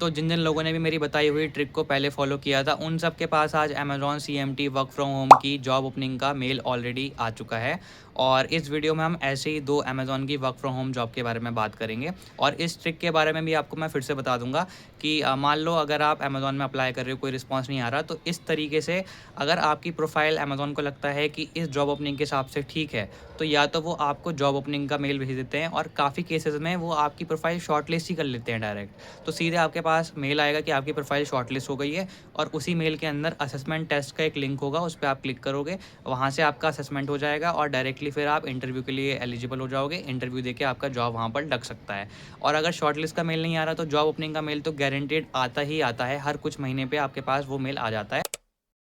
तो जिन जिन लोगों ने भी मेरी बताई हुई ट्रिक को पहले फॉलो किया था, उन सब के पास आज Amazon CMT work from home की जॉब ओपनिंग का मेल ऑलरेडी आ चुका है। और इस वीडियो में हम ऐसे ही 2 अमेज़ॉन की वर्क फ्रॉम होम जॉब के बारे में बात करेंगे। और इस ट्रिक के बारे में भी आपको मैं फिर से बता दूंगा कि मान लो अगर आप अमेज़ॉन में अप्लाई कर रहे हो, कोई रिस्पॉन्स नहीं आ रहा, तो इस तरीके से अगर आपकी प्रोफाइल अमेज़ॉन को लगता है कि इस जॉब ओपनिंग के हिसाब से ठीक है, तो या तो वो आपको जॉब ओपनिंग का मेल भेज देते हैं, और काफ़ी केसेस में वो आपकी प्रोफाइल शॉर्टलिस्ट ही कर लेते हैं डायरेक्ट। तो सीधे आपके पास मेल आएगा कि आपकी प्रोफाइल शॉर्टलिस्ट हो गई है, और उसी मेल के अंदर असेसमेंट टेस्ट का एक लिंक होगा, उस पर आप क्लिक करोगे, वहाँ से आपका असेसमेंट हो जाएगा और डायरेक्टली फिर आप इंटरव्यू के लिए एलिजिबल हो जाओगे। इंटरव्यू देके आपका जॉब वहाँ पर लग सकता है। और अगर शॉर्टलिस्ट का मेल नहीं आ रहा, तो जॉब ओपनिंग का मेल तो गारंटेड आता ही आता है, हर कुछ महीने पे आपके पास वो मेल आ जाता है।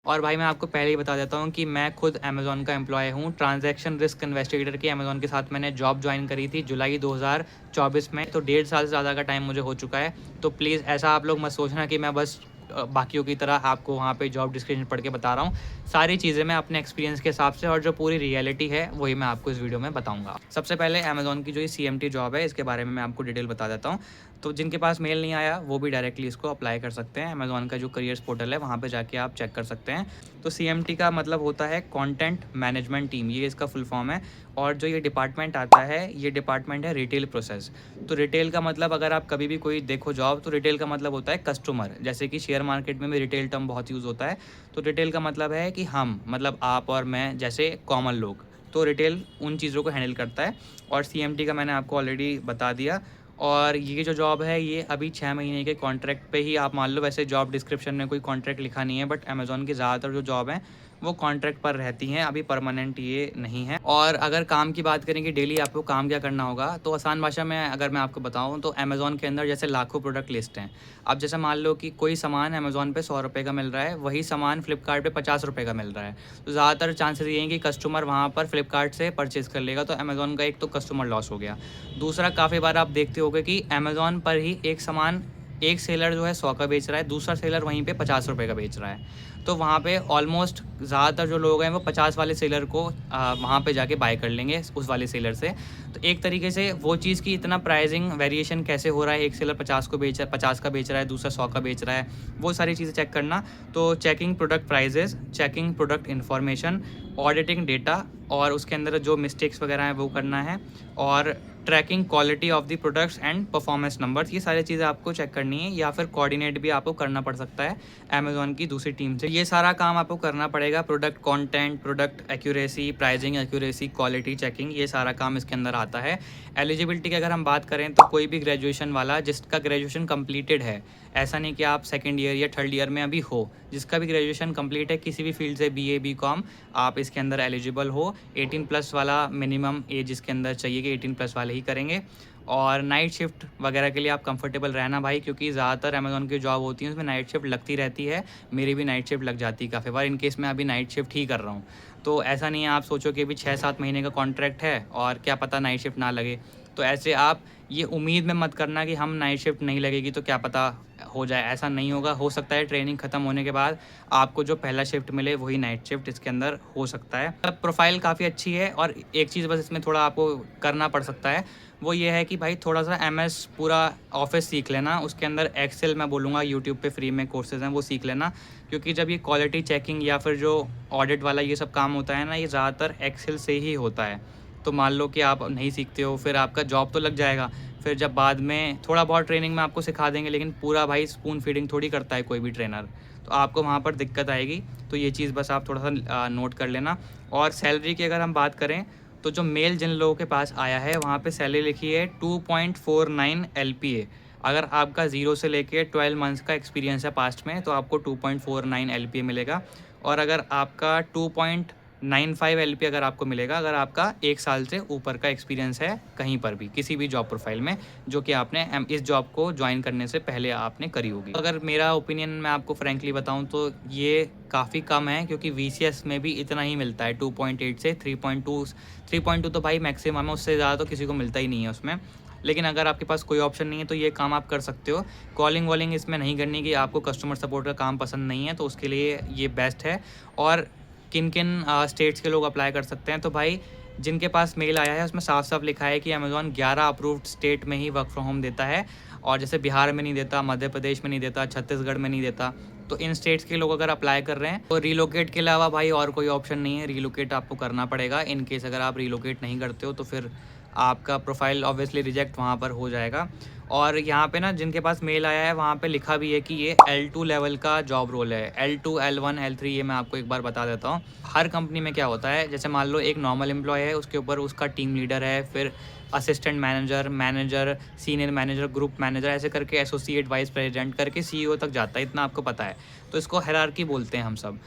और भाई मैं आपको पहले ही बता देता हूँ कि मैं खुद अमेज़ॉन का एम्प्लॉय हूँ। ट्रांजैक्शन रिस्क इन्वेस्टिगेटर की अमेज़ॉन के साथ मैंने जॉब ज्वाइन करी थी जुलाई 2024 में, तो 1.5 साल से ज़्यादा का टाइम मुझे हो चुका है। तो प्लीज़ ऐसा आप लोग मत सोचना कि मैं बस बाकियों की तरह आपको वहाँ पे जॉब डिस्क्रिप्शन पढ़ के बता रहा हूँ। सारी चीज़ें मैं अपने एक्सपीरियंस के हिसाब से और जो पूरी रियलिटी है वही मैं आपको इस वीडियो में बताऊँगा। सबसे पहले अमेज़ॉन की जो ये सीएमटी जॉब है, इसके बारे में मैं आपको डिटेल बता देता हूँ। तो जिनके पास मेल नहीं आया वो भी डायरेक्टली इसको अप्लाई कर सकते हैं। अमेज़ॉन का जो करियर्स पोर्टल है वहाँ पे जाके आप चेक कर सकते हैं। तो सीएमटी का मतलब होता है कंटेंट मैनेजमेंट टीम, ये इसका फुल फॉर्म है। और जो ये डिपार्टमेंट आता है, ये डिपार्टमेंट है रिटेल प्रोसेस। तो रिटेल का मतलब अगर आप कभी भी कोई देखो जॉब, तो रिटेल का मतलब होता है कस्टमर। जैसे कि शेयर मार्केट में भी रिटेल टर्म बहुत यूज़ होता है। तो रिटेल का मतलब है कि हम, मतलब आप और मैं जैसे कॉमन लोग। तो रिटेल उन चीज़ों को हैंडल करता है। और सीएमटी का मैंने आपको ऑलरेडी बता दिया। और ये जो जॉब है ये अभी 6 महीने के कॉन्ट्रैक्ट पे ही आप मान लो। वैसे जॉब डिस्क्रिप्शन में कोई कॉन्ट्रैक्ट लिखा नहीं है, बट अमेज़ॉन की ज़्यादातर जो जॉब हैं वो कॉन्ट्रैक्ट पर रहती हैं, अभी परमानेंट ये नहीं है। और अगर काम की बात करें कि डेली आपको काम क्या करना होगा, तो आसान भाषा में अगर मैं आपको बताऊं, तो अमेज़ॉन के अंदर जैसे लाखों प्रोडक्ट लिस्ट हैं। अब जैसे मान लो कि कोई सामान अमेज़ॉन पे 100 रुपये का मिल रहा है, वही सामान फ्लिपकार्ट पे 50 रुपये का मिल रहा है। तो ज़्यादातर चांसेस ये हैं कि कस्टमर वहाँ पर फ्लिपकार्ट से परचेज़ कर लेगा। तो अमेज़ॉन का एक तो कस्टमर लॉस हो गया। दूसरा, काफ़ी बार आप देखते होगे कि अमेज़ॉन पर ही एक सामान, एक सेलर जो है 100 का बेच रहा है, दूसरा सेलर वहीं पे 50 रुपये का बेच रहा है। तो वहाँ पे ऑलमोस्ट ज़्यादातर जो लोग हैं वो 50 वाले सेलर को वहाँ पे जाके बाय कर लेंगे उस वाले सेलर से। तो एक तरीके से वो चीज़ की इतना प्राइसिंग वेरिएशन कैसे हो रहा है, एक सेलर 50 का बेच रहा है, दूसरा 100 का बेच रहा है, वो सारी चीज़ें चेक करना। तो checking product prices, checking product information, auditing data, और उसके अंदर जो मिस्टेक्स वगैरह हैं वो करना है, और tracking quality of the products and performance numbers, ये सारी चीज़ें आपको चेक करनी है। या फिर कोऑर्डिनेट भी आपको करना पड़ सकता है अमेज़ॉन की दूसरी टीम से। ये सारा काम आपको करना पड़ेगा। Product content, product accuracy, pricing accuracy, quality checking, ये सारा काम इसके अंदर आता है। एलिजिबिलिटी की अगर हम बात करें, तो कोई भी ग्रेजुएशन वाला जिसका ग्रेजुएशन कंप्लीटेड है, ऐसा नहीं कि आप सेकेंड ईयर या थर्ड ईयर में अभी हो, जिसका भी ग्रेजुएशन कंप्लीट है किसी भी फील्ड से, बीए बीकॉम, आप इसके अंदर एलिजिबल हो। 18+ वाला मिनिमम एज इसके अंदर चाहिए कि 18+ वाले ही करेंगे। और नाइट शिफ्ट वगैरह के लिए आप कंफर्टेबल रहना भाई, क्योंकि ज़्यादातर अमेज़ॉन की जॉब होती है उसमें नाइट शिफ्ट लगती रहती है। मेरी भी नाइट शिफ्ट लग जाती है काफ़ी बार, इन केस मैं अभी नाइट शिफ्ट ही कर रहा हूँ। तो ऐसा नहीं है आप सोचो कि अभी 6-7 महीने का कॉन्ट्रैक्ट है और क्या पता नाइट शिफ्ट ना लगे। तो ऐसे आप ये उम्मीद में मत करना कि हम नाइट शिफ्ट नहीं लगेगी तो क्या पता हो जाए, ऐसा नहीं होगा। हो सकता है ट्रेनिंग ख़त्म होने के बाद आपको जो पहला शिफ्ट मिले वही नाइट शिफ्ट इसके अंदर हो सकता है। अब प्रोफाइल काफ़ी अच्छी है, और एक चीज़ बस इसमें थोड़ा आपको करना पड़ सकता है, वो ये है कि भाई थोड़ा सा एमएस पूरा ऑफिस सीख लेना। उसके अंदर एक्सेल मैं बोलूँगा यूट्यूब पे फ्री में कोर्सेज़ हैं, वो सीख लेना। क्योंकि जब ये क्वालिटी चेकिंग या फिर जो ऑडिट वाला ये सब काम होता है ना, ये ज़्यादातर एक्सेल से ही होता है। तो मान लो कि आप नहीं सीखते हो, फिर आपका जॉब तो लग जाएगा, फिर जब बाद में थोड़ा बहुत ट्रेनिंग में आपको सिखा देंगे, लेकिन पूरा भाई स्पून फीडिंग थोड़ी करता है कोई भी ट्रेनर, तो आपको वहाँ पर दिक्कत आएगी। तो ये चीज़ बस आप थोड़ा सा नोट कर लेना। और सैलरी की अगर हम बात करें, तो जो मेल जिन लोगों के पास आया है वहाँ पे सैलरी लिखी है 2.49 LPA। अगर आपका 0 से लेके 12 मंथ्स का एक्सपीरियंस है पास्ट में, तो आपको 2.49 LPA मिलेगा। और अगर आपका 2.95 LPA अगर आपको मिलेगा, अगर आपका 1 साल से ऊपर का एक्सपीरियंस है कहीं पर भी, किसी भी जॉब प्रोफाइल में, जो कि आपने इस जॉब को ज्वाइन करने से पहले आपने करी होगी। अगर मेरा ओपिनियन मैं आपको फ्रेंकली बताऊं, तो ये काफ़ी कम है, क्योंकि VCS में भी इतना ही मिलता है 2.8 से 3.2। 3.2 तो भाई मैक्सिमम है, उससे ज़्यादा तो किसी को मिलता ही नहीं है उसमें। लेकिन अगर आपके पास कोई ऑप्शन नहीं है तो ये काम आप कर सकते हो। कॉलिंग वॉलिंग इसमें नहीं करनी, कि आपको कस्टमर सपोर्ट का काम पसंद नहीं है, तो उसके लिए ये बेस्ट है। और किन किन स्टेट्स के लोग अप्लाई कर सकते हैं, तो भाई जिनके पास मेल आया है उसमें साफ साफ लिखा है कि अमेज़ॉन 11 अप्रूव्ड स्टेट में ही वर्क फ्रॉम होम देता है। और जैसे बिहार में नहीं देता, मध्य प्रदेश में नहीं देता, छत्तीसगढ़ में नहीं देता। तो इन स्टेट्स के लोग अगर अप्लाई कर रहे हैं तो रीलोकेट के अलावा भाई और कोई ऑप्शन नहीं है, रीलोकेट आपको करना पड़ेगा। इन केस अगर आप रीलोकेट नहीं करते हो तो फिर आपका प्रोफाइल ऑब्वियसली रिजेक्ट वहाँ पर हो जाएगा। और यहाँ पे ना जिनके पास मेल आया है वहाँ पे लिखा भी है कि ये L2 लेवल का जॉब रोल है। L2, L1, L3 ये मैं आपको एक बार बता देता हूँ। हर कंपनी में क्या होता है, जैसे मान लो एक नॉर्मल एम्प्लॉय है, उसके ऊपर उसका टीम लीडर है, फिर assistant manager, manager, senior manager, group manager, ऐसे करके एसोसिएट वाइस प्रेसिडेंट करके CEO तक जाता है, इतना आपको पता है। तो इसको हायरार्की बोलते हैं हम सब।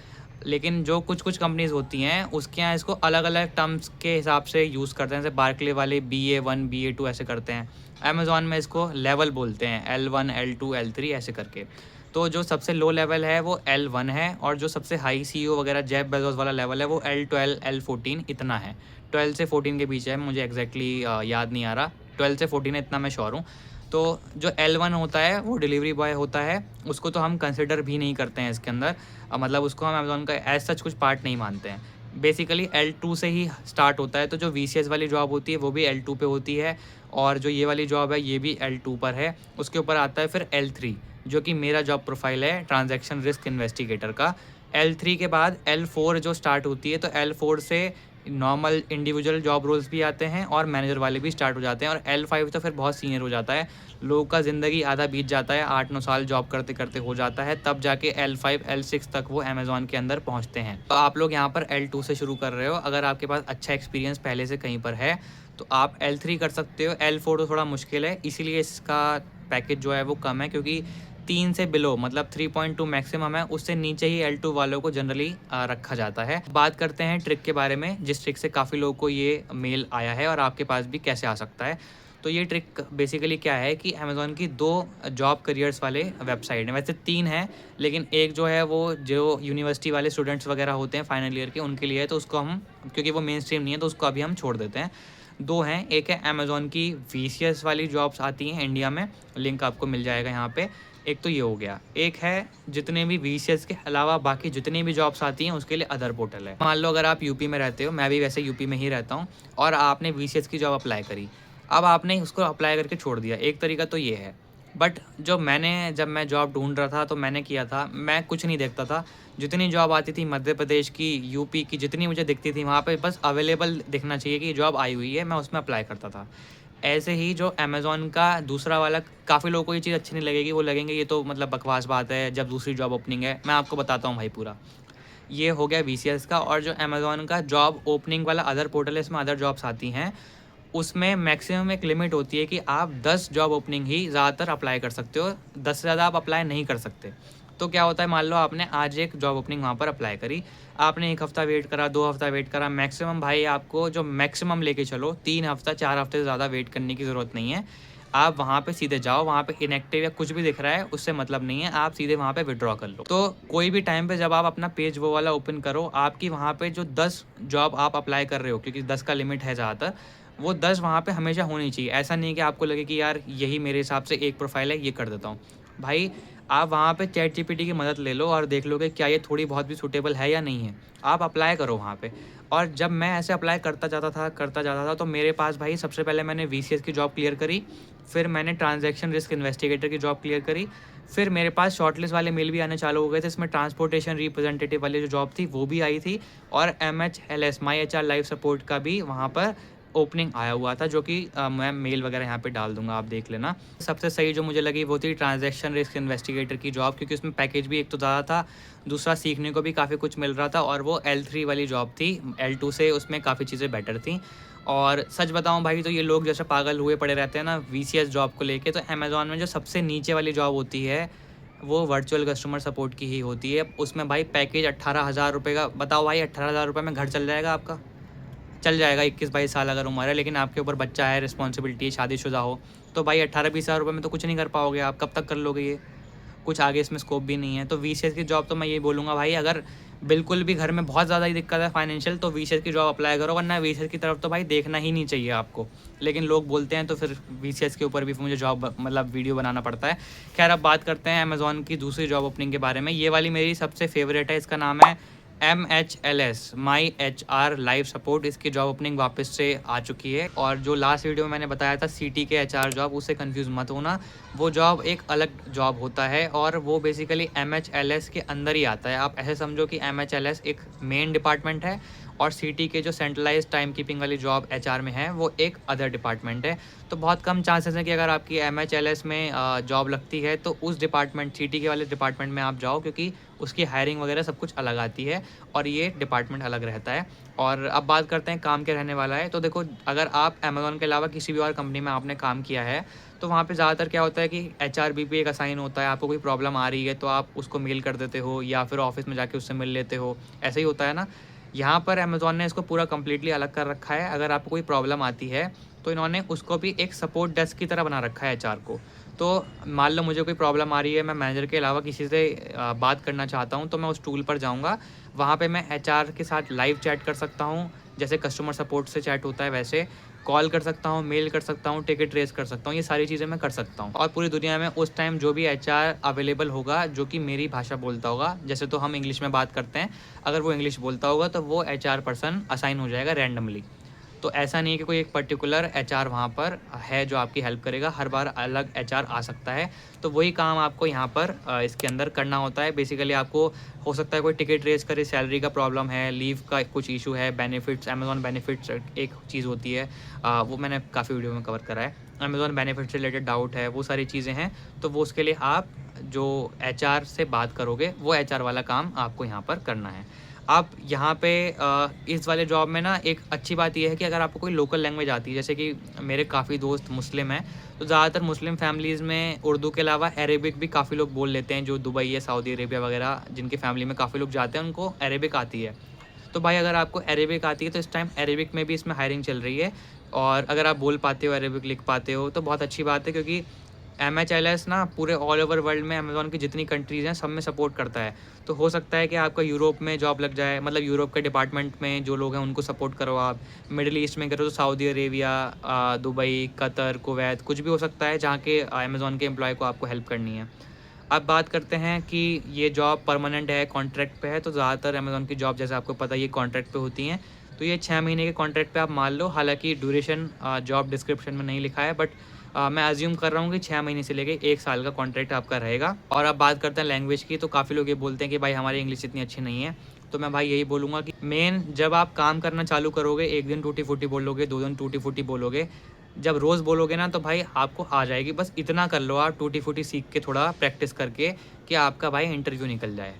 लेकिन जो कुछ कुछ कंपनीज़ होती हैं उसके यहाँ इसको अलग अलग टर्म्स के हिसाब से यूज़ करते हैं। जैसे बार्कले वाले BA1, BA2 ऐसे करते हैं। अमेज़ॉन में इसको लेवल बोलते हैं, L1, L2, L3 ऐसे करके। तो जो सबसे लो लेवल है वो L1 है, और जो सबसे हाई CEO वगैरह जेफ बेजोस वाला लेवल है वो L12, L14 इतना है। 12 से 14 के बीच है, मुझे एग्जैक्टली याद नहीं आ रहा। 12 से 14 है, इतना मैं श्योर हूँ। तो जो L1 होता है वो डिलीवरी बॉय होता है, उसको तो हम कंसिडर भी नहीं करते हैं इसके अंदर। मतलब उसको हम अमेज़ॉन का एज सच कुछ पार्ट नहीं मानते हैं। बेसिकली L2 से ही स्टार्ट होता है। तो जो VCS वाली जॉब होती है वो भी L2 पे होती है, और जो ये वाली जॉब है ये भी L2 पर है। उसके ऊपर आता है फिर L3, जो कि मेरा जॉब प्रोफाइल है ट्रांजैक्शन रिस्क इन्वेस्टिगेटर का। L3 के बाद L4 जो स्टार्ट होती है, तो L4 से नॉर्मल इंडिविजुअल जॉब रोल्स भी आते हैं और मैनेजर वाले भी स्टार्ट हो जाते हैं। और L5 तो फिर बहुत सीनियर हो जाता है, लोगों का ज़िंदगी आधा बीत जाता है, 8-9 साल जॉब करते करते हो जाता है, तब जाके L5, L6 तक वो अमेज़ॉन के अंदर पहुंचते हैं। तो आप लोग यहाँ पर L2 से शुरू कर रहे हो, अगर आपके पास अच्छा एक्सपीरियंस पहले से कहीं पर है तो आप L3 कर सकते हो। L4 तो थोड़ा मुश्किल है, इसीलिए इसका पैकेज जो है वो कम है, क्योंकि 3 से बिलो मतलब 3.2 मैक्सिमम है, उससे नीचे ही L2 वालों को जनरली रखा जाता है। बात करते हैं ट्रिक के बारे में, जिस ट्रिक से काफ़ी लोगों को ये मेल आया है और आपके पास भी कैसे आ सकता है। तो ये ट्रिक बेसिकली क्या है कि अमेज़ॉन की 2 जॉब करियर्स वाले वेबसाइट हैं, वैसे 3 हैं, लेकिन एक जो है वो जो यूनिवर्सिटी वाले स्टूडेंट्स वगैरह होते हैं फाइनल ईयर के, उनके लिए है, तो उसको हम, क्योंकि वो मेन स्ट्रीम नहीं है तो उसको अभी हम छोड़ देते हैं। 2 हैं, एक है अमेज़ॉन की VCS वाली जॉब्स आती हैं इंडिया में, लिंक आपको मिल जाएगा यहाँ पे। एक तो ये हो गया, एक है जितने भी VCS के अलावा बाकी जितनी भी जॉब्स आती हैं उसके लिए अदर पोर्टल है। मान लो अगर आप यूपी में रहते हो, मैं भी वैसे यूपी में ही रहता हूँ, और आपने VCS की जॉब अप्लाई करी, अब आपने उसको अप्लाई करके छोड़ दिया, एक तरीका तो ये है। बट जब मैं जॉब ढूंढ रहा था तो मैंने किया था, मैं कुछ नहीं देखता था, जितनी जॉब आती थी मध्य प्रदेश की, यूपी की, जितनी मुझे दिखती थी वहाँ पे बस अवेलेबल दिखना चाहिए कि जॉब आई हुई है, मैं उसमें अप्लाई करता था। ऐसे ही जो अमेज़ॉन का दूसरा वाला, काफ़ी लोगों को ये चीज़ अच्छी नहीं लगेगी, वो लगेंगे ये तो मतलब बकवास बात है, जब दूसरी जॉब ओपनिंग है। मैं आपको बताता हूँ भाई पूरा। ये हो गया VCS का, और जो अमेज़ॉन का जॉब ओपनिंग वाला अदर पोर्टल है, इसमें अदर जॉब्स आती हैं, उसमें मैक्सिमम एक लिमिट होती है कि आप 10 जॉब ओपनिंग ही ज़्यादातर अप्लाई कर सकते हो, 10 से ज़्यादा आप अप्लाई नहीं कर सकते। तो क्या होता है, मान लो आपने आज एक जॉब ओपनिंग वहाँ पर अप्लाई करी, आपने 1 हफ़्ता वेट करा, 2 हफ़्ता वेट करा, मैक्सिमम भाई आपको जो मैक्सिमम लेके चलो 3 हफ़्ता 4 हफ़्ते से ज़्यादा वेट करने की ज़रूरत नहीं है। आप वहाँ पे सीधे जाओ, वहाँ पे इनएक्टिव या कुछ भी दिख रहा है उससे मतलब नहीं है, आप सीधे वहाँ पे विड्रॉ कर लो। तो कोई भी टाइम पे जब आप अपना पेज वो वाला ओपन करो, आपकी वहाँ पे जो 10 जॉब आप अप्लाई कर रहे हो, क्योंकि 10 का लिमिट है ज़्यादातर, वो 10 वहाँ पे हमेशा होनी चाहिए। ऐसा नहीं कि आपको लगे कि यार यही मेरे हिसाब से एक प्रोफाइल है, ये कर देता हूँ। भाई आप वहाँ पे चैट जीपीटी की मदद ले लो और देख लो कि क्या ये थोड़ी बहुत भी सूटेबल है या नहीं है। आप अप्लाई करो वहाँ पे। और जब मैं ऐसे अप्लाई करता जाता था तो मेरे पास भाई सबसे पहले मैंने VCS की जॉब क्लियर करी, फिर मैंने ट्रांजैक्शन रिस्क इन्वेस्टिगेटर की जॉब क्लियर करी, फिर मेरे पास शॉर्टलिस्ट वाले मेल भी आने चालू हो गए थे। इसमें ट्रांसपोर्टेशन रिप्रेजेंटेटिव वाली जो जॉब थी वो भी आई थी, और MHLS माई HR लाइफ सपोर्ट का भी वहाँ पर ओपनिंग आया हुआ था, जो कि मैं मेल वगैरह यहाँ पे डाल दूंगा, आप देख लेना। सबसे सही जो मुझे लगी वो थी ट्रांजैक्शन रिस्क इन्वेस्टिगेटर की जॉब, क्योंकि उसमें पैकेज भी एक तो ज़्यादा था, दूसरा सीखने को भी काफ़ी कुछ मिल रहा था, और वो L3 वाली जॉब थी, L2 से उसमें काफ़ी चीज़ें बेटर थी। और सच बताऊं भाई तो ये लोग जैसे पागल हुए पड़े रहते हैं ना VCS जॉब को लेके, तो अमेज़ॉन में जो सबसे नीचे वाली जॉब होती है वो वर्चुअल कस्टमर सपोर्ट की ही होती है। उसमें भाई पैकेज 18,000 रुपये का, बताओ भाई 18,000 रुपये में घर चल जाएगा आपका? चल जाएगा 21-22 साल अगर उम्र है, लेकिन आपके ऊपर बच्चा है, रिस्पॉन्सिबिलिटी है, शादीशुदा हो, तो भाई 18-20 हज़ार रुपये में तो कुछ नहीं कर पाओगे आप। कब तक कर लोगे ये? कुछ आगे इसमें स्कोप भी नहीं है। तो VCS की जॉब तो मैं ये बोलूँगा भाई, अगर बिल्कुल भी घर में बहुत ज़्यादा ही दिक्कत है फाइनेंशियल, तो VCS की जॉब अप्लाई करो, वरना VCS की तरफ तो भाई देखना ही नहीं चाहिए आपको। लेकिन लोग बोलते हैं तो फिर VCS के ऊपर भी मुझे जॉब मतलब वीडियो बनाना पड़ता है। खैर अब बात करते हैं अमेज़ॉन की दूसरी जॉब ओपनिंग के बारे में। ये वाली मेरी सबसे फेवरेट है, इसका नाम है MHLS माई HR लाइव सपोर्ट, इसकी जॉब ओपनिंग वापस से आ चुकी है। और जो लास्ट वीडियो में मैंने बताया था CT के HR जॉब, उससे कंफ्यूज मत होना, वो जॉब एक अलग जॉब होता है और वो बेसिकली MHLS के अंदर ही आता है। आप ऐसे समझो कि MHLS एक मेन डिपार्टमेंट है और CT के जो सेंट्रलाइज टाइम कीपिंग वाली जॉब HR में है वो एक अदर डिपार्टमेंट है। तो बहुत कम चांसेस हैं कि अगर आपकी MHLS में जॉब लगती है तो उस डिपार्टमेंट CT के वाले डिपार्टमेंट में आप जाओ, क्योंकि उसकी हायरिंग वगैरह सब कुछ अलग आती है और ये डिपार्टमेंट अलग रहता है। और अब बात करते हैं काम क्या रहने वाला है। तो देखो, अगर आप अमेज़न के अलावा किसी भी और कंपनी में आपने काम किया है तो वहाँ पे ज़्यादातर क्या होता है कि HRBP एक असाइन होता है। आपको कोई प्रॉब्लम आ रही है तो आप उसको मेल कर देते हो या फिर ऑफिस में जाके उससे मिल लेते हो, ऐसे ही होता है ना। यहाँ पर अमेज़न ने इसको पूरा कम्प्लीटली अलग कर रखा है। अगर आपको कोई प्रॉब्लम आती है तो इन्होंने उसको भी एक सपोर्ट डेस्क की तरह बना रखा है HR को। तो मान लो मुझे कोई प्रॉब्लम आ रही है, मैं मैनेजर के अलावा किसी से बात करना चाहता हूँ, तो मैं उस टूल पर जाऊँगा, वहाँ पे मैं HR के साथ लाइव चैट कर सकता हूँ, जैसे कस्टमर सपोर्ट से चैट होता है वैसे कॉल कर सकता हूँ, मेल कर सकता हूँ, टिकट रेज़ कर सकता हूँ, ये सारी चीज़ें मैं कर सकता हूँ। और पूरी दुनिया में उस टाइम जो भी HR अवेलेबल होगा जो कि मेरी भाषा बोलता होगा, जैसे तो हम इंग्लिश में बात करते हैं, अगर वो इंग्लिश बोलता होगा तो वो HR पर्सन असाइन हो जाएगा रैंडमली। तो ऐसा नहीं है कि कोई एक पर्टिकुलर HR वहाँ पर है जो आपकी हेल्प करेगा, हर बार अलग HR आ सकता है। तो वही काम आपको यहाँ पर इसके अंदर करना होता है। बेसिकली आपको हो सकता है कोई टिकट रेज़ करे, सैलरी का प्रॉब्लम है, लीव का कुछ इशू है, बेनिफिट्स, अमेज़न बेनिफिट्स एक चीज़ होती है, वो मैंने काफ़ी वीडियो में कवर करा है। अमेज़न बेनिफिट से रिलेटेड डाउट है, वो सारी चीज़ें हैं। तो वो उसके लिए आप जो HR से बात करोगे वो HR वाला काम आपको यहाँ पर करना है। आप यहाँ पे इस वाले जॉब में ना एक अच्छी बात ये है कि अगर आपको कोई लोकल लैंग्वेज आती है, जैसे कि मेरे काफ़ी दोस्त मुस्लिम हैं, तो ज़्यादातर मुस्लिम फैमिलीज़ में उर्दू के अलावा अरेबिक भी काफ़ी लोग बोल लेते हैं। जो दुबई है, सऊदी अरेबिया वगैरह जिनकी फैमिली में काफ़ी लोग जाते हैं, उनको अरेबिक आती है। तो भाई अगर आपको अरेबिक आती है तो इस टाइम अरेबिक में भी इसमें हायरिंग चल रही है। और अगर आप बोल पाते हो, अरेबिक लिख पाते हो, तो बहुत अच्छी बात है, क्योंकि MHLS ना पूरे ऑल ओवर वर्ल्ड में अमेज़न की जितनी कंट्रीज़ हैं सब में सपोर्ट करता है। तो हो सकता है कि आपका यूरोप में जॉब लग जाए, मतलब यूरोप के डिपार्टमेंट में जो लोग हैं उनको सपोर्ट करो आप। मिडल ईस्ट में करो तो Saudi Arabia, Dubai, Qatar, Kuwait, कुछ भी हो सकता है जहाँ के अमेज़न के एम्प्लॉय को आपको हेल्प करनी है। अब बात करते हैं कि ये जॉब परमानेंट है, कॉन्ट्रैक्ट पे है। तो ज़्यादातर अमेज़न की जॉब, जैसे आपको पता है, ये कॉन्ट्रैक्ट पे होती हैं। तो ये 6 महीने के कॉन्ट्रैक्ट पे आप मान लो, हालाँकि ड्यूरेशन जॉब डिस्क्रिप्शन में नहीं लिखा है, बट मैं अज़्यूम कर रहा हूँ कि 6 महीने से लेके 1 साल का कॉन्ट्रैक्ट आपका रहेगा। और अब बात करते हैं लैंग्वेज की, तो काफ़ी लोग ये बोलते हैं कि भाई हमारी इंग्लिश इतनी अच्छी नहीं है। तो मैं भाई यही बोलूँगा कि मेन जब आप काम करना चालू करोगे, 1 दिन टूटी-फूटी बोलोगे, 2 दिन टूटी-फूटी बोलोगे, जब रोज़ बोलोगे ना तो भाई आपको आ जाएगी। बस इतना कर लो आप टूटी-फूटी सीख के, थोड़ा प्रैक्टिस करके, कि आपका भाई इंटरव्यू निकल जाए।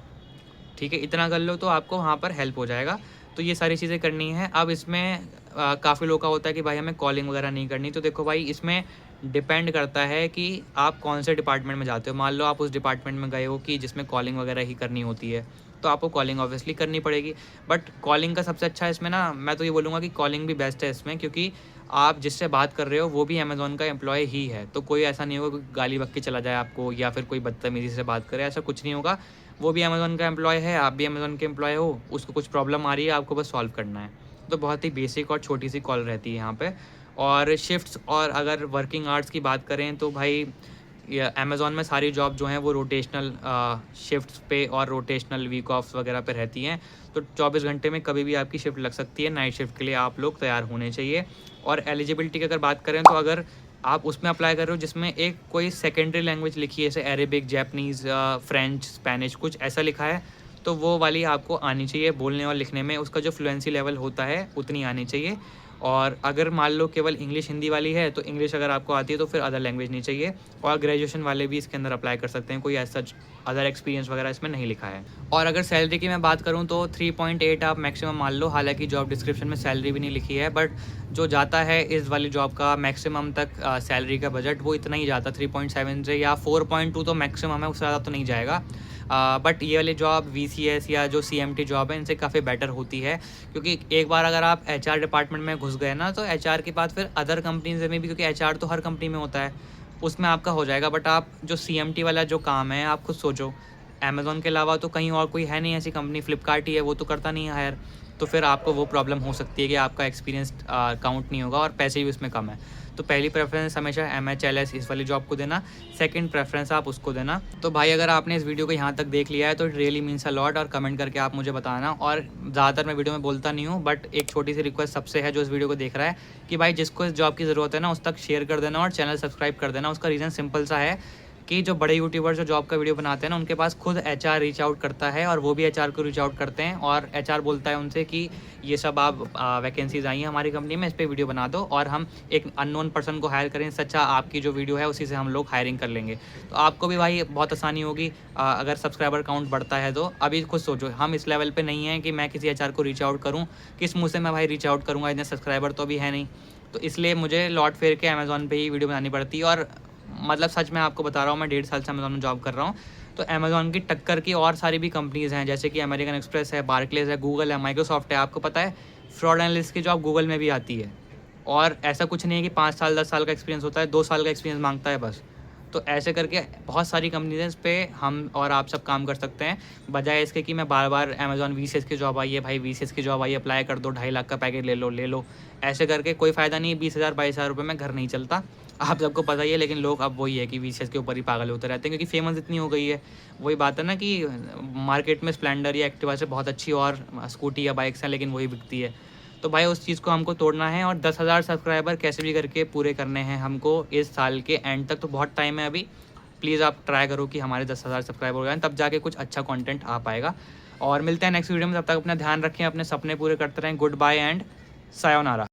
ठीक है, इतना कर लो तो आपको वहाँ पर हेल्प हो जाएगा। तो ये सारी चीज़ें करनी है। अब इसमें काफ़ी लोग का होता है कि भाई हमें कॉलिंग वगैरह नहीं करनी। तो देखो भाई, इसमें डिपेंड करता है कि आप कौन से डिपार्टमेंट में जाते हो। मान लो आप उस डिपार्टमेंट में गए हो कि जिसमें कॉलिंग वगैरह ही करनी होती है, तो आपको कॉलिंग ऑब्वियसली करनी पड़ेगी। बट कॉलिंग का सबसे अच्छा इसमें ना, मैं तो ये बोलूँगा कि कॉलिंग भी बेस्ट है इसमें, क्योंकि आप जिससे बात कर रहे हो वो भी अमेज़न का एम्प्लॉय ही है। तो कोई ऐसा नहीं होगा कि गाली बक के चला जाए आपको या फिर कोई बदतमीज़ी से बात करे, ऐसा कुछ नहीं होगा। वो भी अमेज़न का एम्प्लॉय है, आप भी अमेज़न के एम्प्लॉय हो, उसको कुछ प्रॉब्लम आ रही है, आपको बस सॉल्व करना है। तो बहुत ही बेसिक और छोटी सी कॉल रहती है यहाँ पे। और शिफ्ट्स और अगर वर्किंग आवर्स की बात करें तो भाई ये अमेज़न में सारी जॉब जो हैं वो रोटेशनल शिफ्ट्स पे और रोटेशनल वीक ऑफ्स वगैरह पे रहती हैं। तो 24 घंटे में कभी भी आपकी शिफ्ट लग सकती है। नाइट शिफ्ट के लिए आप लोग तैयार होने चाहिए। और एलिजिबिलिटी की अगर बात करें तो अगर आप उसमें अप्लाई कर रहे हो जिसमें एक कोई सेकेंडरी लैंग्वेज लिखी है, जैसे अरेबिक, जैपनीज़, फ्रेंच, स्पेनिश, कुछ ऐसा लिखा है, तो वो वाली आपको आनी चाहिए। बोलने और लिखने में उसका जो फ्लुएंसी लेवल होता है उतनी आनी चाहिए। और अगर मान लो केवल इंग्लिश हिंदी वाली है, तो इंग्लिश अगर आपको आती है तो फिर अदर लैंग्वेज नहीं चाहिए। और ग्रेजुएशन वाले भी इसके अंदर अप्लाई कर सकते हैं, कोई ऐसा अदर एक्सपीरियंस वगैरह इसमें नहीं लिखा है। और अगर सैलरी की मैं बात करूं तो 3.8 आप मैक्सिमम मान लो। हालांकि जॉब डिस्क्रिप्शन में सैलरी भी नहीं लिखी है, बट जो जाता है इस वाली जॉब का मैक्सिमम तक सैलरी का बजट वो इतना ही जाता, 3.7 से, या 4.2 तो मैक्सिमम है, उससे ज़्यादा तो नहीं जाएगा। बट ये वाली जॉब VCS या जो CMT जॉब है इनसे काफ़ी बेटर होती है, क्योंकि एक बार अगर आप HR डिपार्टमेंट में घुस गए ना, तो HR के बाद फिर अदर कंपनीज में भी, क्योंकि HR तो हर कंपनी में होता है, उसमें आपका हो जाएगा। बट आप जो CMT वाला जो काम है, आप खुद सोचो, अमेज़न के अलावा तो कहीं और कोई है नहीं ऐसी कंपनी, फ्लिपकार्ट ही है, वो तो करता नहीं है हायर। तो फिर आपको वो प्रॉब्लम हो सकती है कि आपका एक्सपीरियंस काउंट नहीं होगा और पैसे भी उसमें कम है। तो पहली प्रेफरेंस हमेशा MHLS इस वाली जॉब को देना, सेकंड प्रेफरेंस आप उसको देना। तो भाई अगर आपने इस वीडियो को यहाँ तक देख लिया है तो it really means a lot, और कमेंट करके आप मुझे बताना। और ज़्यादातर मैं वीडियो में बोलता नहीं हूँ, बट एक छोटी सी रिक्वेस्ट सबसे है जो इस वीडियो को देख रहा है कि भाई जिसको इस जॉब की ज़रूरत है ना उस तक शेयर कर देना और चैनल सब्सक्राइब कर देना। उसका रीज़न सिंपल सा है कि जो बड़े यूट्यूबर्स जो जॉब का वीडियो बनाते हैं ना उनके पास खुद HR रीच आउट करता है और वो भी HR को रीच आउट करते हैं और HR बोलता है उनसे कि ये सब आप वैकेंसीज आई हैं हमारी कंपनी में, इस पर वीडियो बना दो और हम एक अननोन पर्सन को हायर करें, सच्चा आपकी जो वीडियो है उसी से हम लोग हायरिंग कर लेंगे। तो आपको भी भाई बहुत आसानी होगी अगर सब्सक्राइबर काउंट बढ़ता है तो। अभी खुद सोचो, हम इस लेवल पर नहीं हैं कि मैं किसी HR को रीच आउट करूँ, किस मुँह से मैं भाई रीच आउट करूँगा, इतने सब्सक्राइबर तो अभी है नहीं। तो इसलिए मुझे लौट फेर के अमेज़ॉन पे ही वीडियो बनानी पड़ती है। और मतलब सच में आपको बता रहा हूँ, मैं 1.5 साल से अमेज़ॉन में जॉब कर रहा हूँ। तो अमेज़ॉन की टक्कर की और सारी भी कंपनीज़ हैं, जैसे कि अमेरिकन एक्सप्रेस है, बार्कलेज है, गूगल है, माइक्रोसॉफ्ट है। आपको पता है फ्रॉड एनालिस्ट की जॉब गूगल में भी आती है। और ऐसा कुछ नहीं है कि 5 साल 10 साल का एक्सपीरियंस होता है, 2 साल का एक्सपीरियंस मांगता है बस। तो ऐसे करके बहुत सारी कंपनीज़ हैं, इस पे हम और आप सब काम कर सकते हैं, बजाय इसके कि मैं बार बार अमेज़ॉन VCS की जॉब आई है भाई, VCS की जॉब आई है, अप्लाई कर दो, 2.5 लाख का पैकेज ले लो। ऐसे करके कोई फ़ायदा नहीं। 20,000 22,000 रुपये में घर नहीं चलता, आप सबको पता ही है। लेकिन लोग अब वही है कि VCS के ऊपर ही पागल होते रहते हैं क्योंकि फेमस इतनी हो गई है। वही बात है ना कि मार्केट में स्प्लेंडर या एक्टिवा से बहुत अच्छी और स्कूटी या बाइक्स हैं, लेकिन वही बिकती है। तो भाई उस चीज़ को हमको तोड़ना है और 10,000 सब्सक्राइबर कैसे भी करके पूरे करने हैं हमको इस साल के एंड तक। तो बहुत टाइम है अभी। प्लीज़ आप ट्राई करो कि हमारे 10,000 सब्सक्राइबर हो जाएँ, तब जाके कुछ अच्छा कंटेंट आ पाएगा। और मिलते हैं नेक्स्ट वीडियो में, तब तक अपना ध्यान रखें, अपने सपने पूरे करते रहें। Goodbye and sayonara.